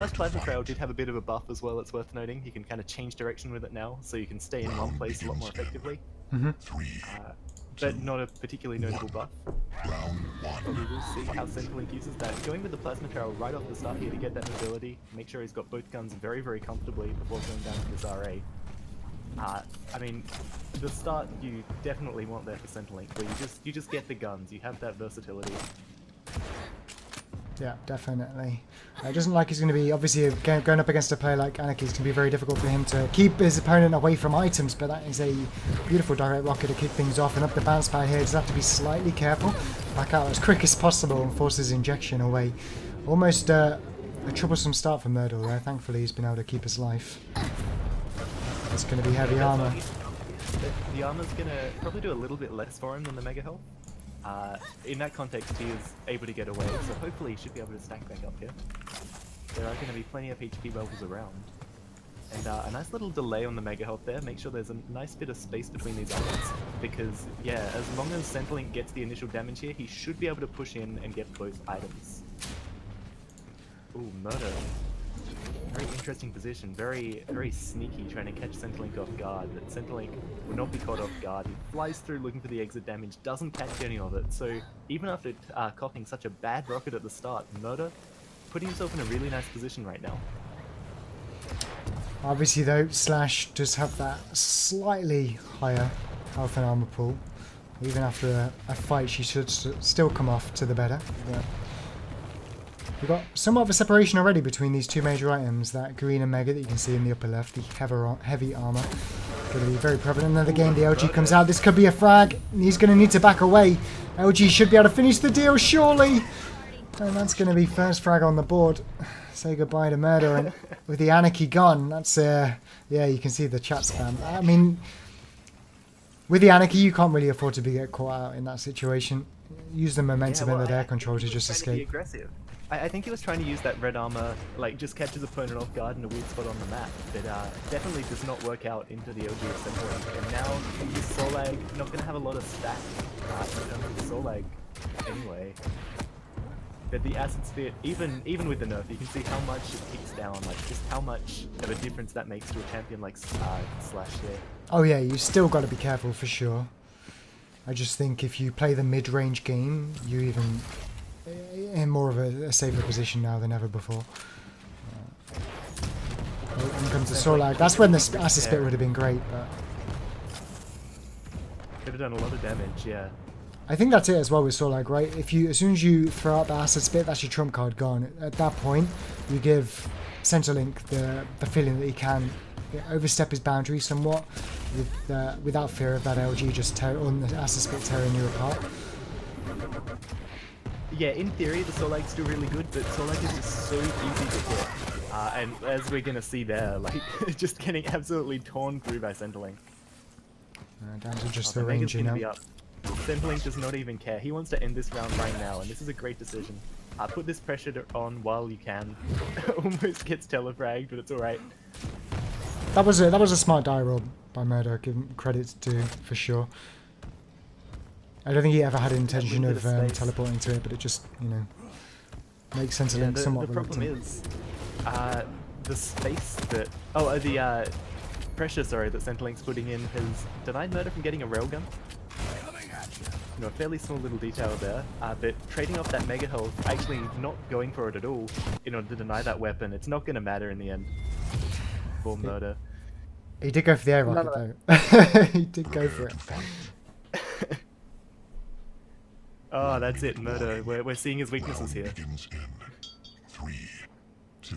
Last Plasma Trail did have a bit of a buff as well, it's worth noting. You can kind of change direction with it now, so you can stay in one place a lot more effectively. But not a particularly notable buff. But we will see how centrelink uses that. Going with the Plasma Trail right off the start here to get that mobility, make sure he's got both guns very, very comfortably before going down to this RA. I mean, the start you definitely want there for centrelink, where you just get the guns, you have that versatility. Yeah, definitely. It doesn't like he's going to be, obviously, going up against a player like Anarchy is going to be very difficult for him to keep his opponent away from items, but that is a beautiful direct rocket to kick things off. And up the bounce pad here, just have to be slightly careful. Back out as quick as possible and force his injection away. Almost a troublesome start for murd0r there. Thankfully, he's been able to keep his life. It's going to be heavy armor. The armor's going to probably do a little bit less for him than the Mega Health. In that context, he is able to get away, so hopefully he should be able to stack back up here. There are going to be plenty of HP levels around. And a nice little delay on the Mega Health there, make sure there's a nice bit of space between these items, because, yeah, as long as centrelink gets the initial damage here, he should be able to push in and get both items. Ooh, murd0r. Very interesting position, very sneaky, trying to catch centrelink off guard, but centrelink will not be caught off guard. He flies through looking for the exit damage, doesn't catch any of it, so even after coughing such a bad rocket at the start, murd0r putting himself in a really nice position right now. Obviously though, Slash does have that slightly higher health and armor pool. Even after a fight, she should still come off to the better. But we've got somewhat of a separation already between these two major items, that green and mega that you can see in the upper left, the heavy armor. Going to be very prevalent. Another game, the LG comes out. This could be a frag. He's going to need to back away. LG should be able to finish the deal, surely. And that's going to be first frag on the board. Say goodbye to murd0r. And with the Anarchy gone, that's, yeah, you can see the chat spam. I mean, with the Anarchy, you can't really afford to get caught out in that situation. Use the momentum and the air control to just escape. Aggressive. I think he was trying to use that red armor, like just catch his opponent off guard in a weird spot on the map, but definitely does not work out into the LG centrelink. And now his Solag not going to have a lot of stack in terms of the Solag anyway. But the Acid Spit, even with the nerf, you can see how much it kicks down, like just how much of a difference that makes to a champion like Slash there. Oh yeah, you still got to be careful for sure. I just think if you play the mid-range game, you're even in more of a safer position now than ever before. When it comes to Solag, that's when the Acid Spit would have been great, but could have done a lot of damage, yeah. I think that's it as well with Solag, right? As soon as you throw out the Acid Spit, that's your trump card gone. At that point, you give centrelink the feeling that he can overstep his boundary somewhat, without fear of that LG just on the Acid Spit tearing you apart. Yeah, in theory, the Solag's still really good, but Solag is just so easy to hit. And as we're gonna see there, like, just getting absolutely torn through by centrelink. Down to just the range, you know. centrelink does not even care. He wants to end this round right now, and this is a great decision. Put this pressure on while you can. Almost gets telefragged, but it's alright. That was a smart die roll by murd0r, give him credit to, for sure. I don't think he ever had intention of teleporting to it, but it just, you know, makes centrelink somewhat reluctant. The problem is, the space that... Oh, the pressure, sorry, that centrelink's putting in has denied murd0r from getting a railgun. You know, a fairly small little detail there, but trading off that mega health, actually not going for it at all in order to deny that weapon, it's not going to matter in the end for murd0r. He did go for the air rocket though. He did go for it. Oh, that's it, murd0r. We're seeing his weaknesses here.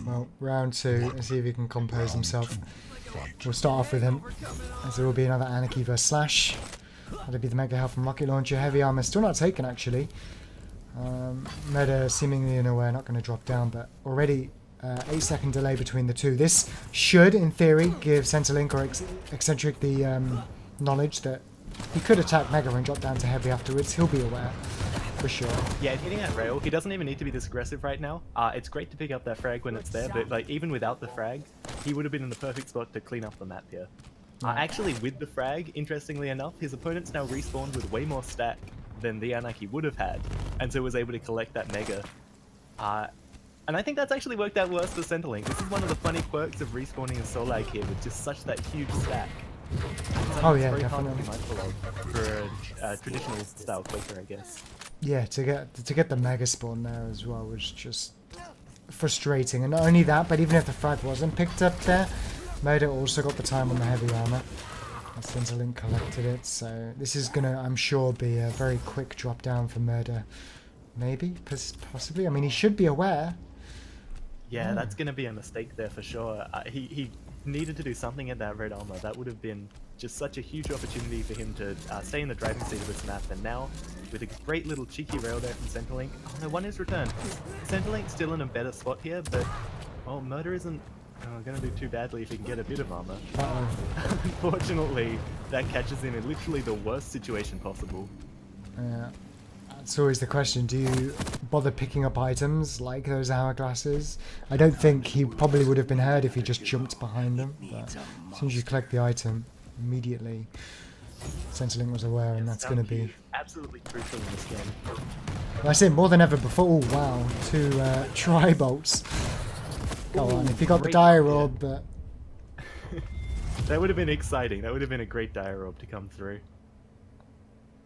Well, round two, let's see if he can compose himself. We'll start off with him, as there will be another Anarchy vs Slash. That'll be the Mega Health from Rocket Launcher. Heavy armor still not taken actually. murd0r seemingly unaware, not going to drop down, but already 8-second delay between the two. This should, in theory, give centrelink or eccentric the knowledge that he could attack Mega and drop down to heavy afterwards. He'll be aware, for sure. Yeah, hitting that rail, he doesn't even need to be this aggressive right now. It's great to pick up that frag when it's there, but like even without the frag, he would have been in the perfect spot to clean up the map here. Actually, with the frag, interestingly enough, his opponent's now respawned with way more stack than the Anarchy would have had, and so was able to collect that Mega. And I think that's actually worked out worse for Centrelink. This is one of the funny quirks of respawning a Solag here with just such that huge stack. Oh It's yeah, very hard to definitely. be mindful of for a traditional style Quaker, I guess. Yeah, to get the mega spawn there as well was just frustrating. And not only that, but even if the frag wasn't picked up there, murd0r also got the time on the heavy armor. Centrelink collected it, so this is gonna, I'm sure, be a very quick drop down for murd0r. Maybe, possibly. I mean, he should be aware. Yeah, that's going to be a mistake there for sure. He needed to do something at that red armor. That would have been just such a huge opportunity for him to stay in the driving seat of this map. And now, with a great little cheeky rail there from Centrelink, oh no, one is returned. Centrelink's still in a better spot here, but murd0r isn't going to do too badly if he can get a bit of armor. Unfortunately, that catches him in literally the worst situation possible. Yeah. It's always the question, do you bother picking up items like those hourglasses? I don't think he probably would have been hurt if he just jumped behind them, but as soon as you collect the item, immediately Centrelink was aware, and that's going to be absolutely crucial in this game. That's it, more than ever before. Oh wow, 2 tri-bolts. Go on, if you got the dire orb, but that would have been exciting. That would have been a great dire orb to come through.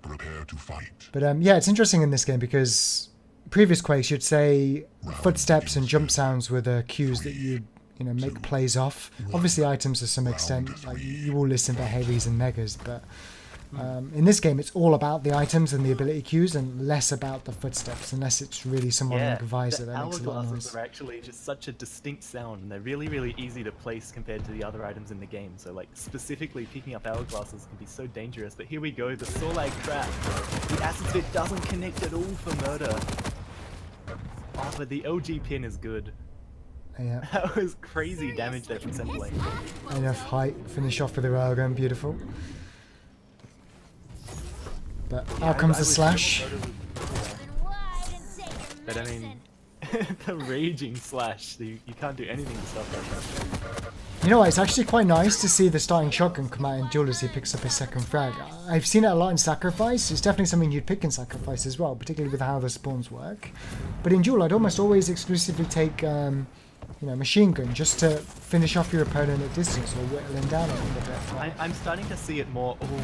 Prepare to fight. But yeah, it's interesting in this game because previous Quakes you'd say footsteps and jump sounds were the cues that you make plays off. Obviously items to some extent, like you will listen for heavies and megas, but in this game it's all about the items and the ability cues and less about the footsteps, unless it's really someone like a visor that makes a lot of noise. Hourglasses are actually just such a distinct sound, and they're really, really easy to place compared to the other items in the game. So, like, specifically picking up hourglasses can be so dangerous. But here we go, the Solag trap. The acid spit doesn't connect at all for murd0r. Oh, but the LG pin is good. Yeah. That was crazy damage there from Centrelink. Enough height, finish off with the railgun, beautiful. But out comes the slash. But I mean, the raging slash, you can't do anything to stop that. You know what, it's actually quite nice to see the starting shotgun come out in duel as he picks up his second frag. I've seen it a lot in Sacrifice. It's definitely something you'd pick in Sacrifice as well, particularly with how the spawns work. But in duel, I'd almost always exclusively take machine gun just to finish off your opponent at distance or whittle him down a little bit. I'm starting to see it more. Oh,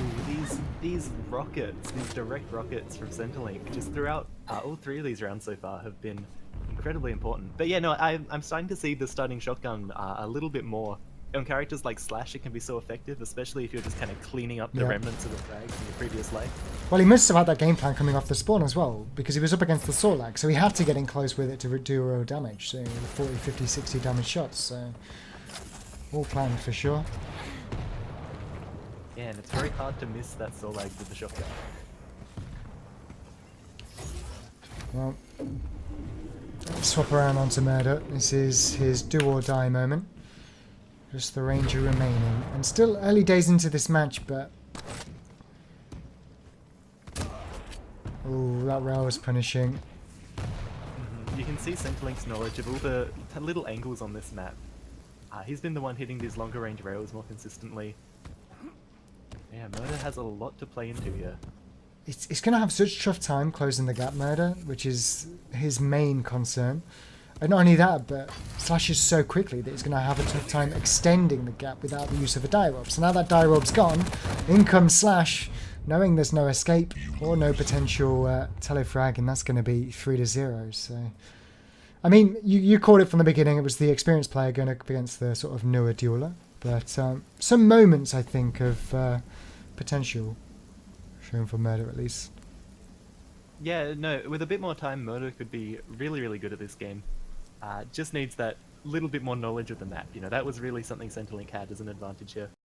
these rockets, these direct rockets from Centrelink, just throughout all 3 of these rounds so far have been incredibly important. But yeah, no, I'm starting to see the starting shotgun a little bit more. On characters like Slash, it can be so effective, especially if you're just kind of cleaning up the remnants of the frags in your previous life. Well, he must have had that game plan coming off the spawn as well, because he was up against the Solag, so he had to get in close with it to do real damage, so 40, 50, 60 damage shots, so all planned for sure. Yeah, and it's very hard to miss that Solag with the shotgun. Well, let's swap around onto murd0r. This is his do or die moment. Just the Ranger remaining. And still early days into this match, but... Oh, that rail was punishing. You can see Centrelink's knowledge of all the little angles on this map. He's been the one hitting these longer range rails more consistently. Yeah, murd0r has a lot to play into here. It's going to have such a tough time closing the gap, murd0r, which is his main concern. And not only that, but slashes so quickly that he's going to have a tough time extending the gap without the use of a dire orb. So now that dire orb's gone, in comes Slash, knowing there's no escape or no potential telefrag, and that's going to be 3-0. So, I mean, you called it from the beginning. It was the experienced player going up against the sort of newer dueler. But some moments, I think, of potential shown for murd0r at least. Yeah, no, with a bit more time, murd0r could be really, really good at this game. Just needs that little bit more knowledge of the map. You know, that was really something Centrelink had as an advantage here.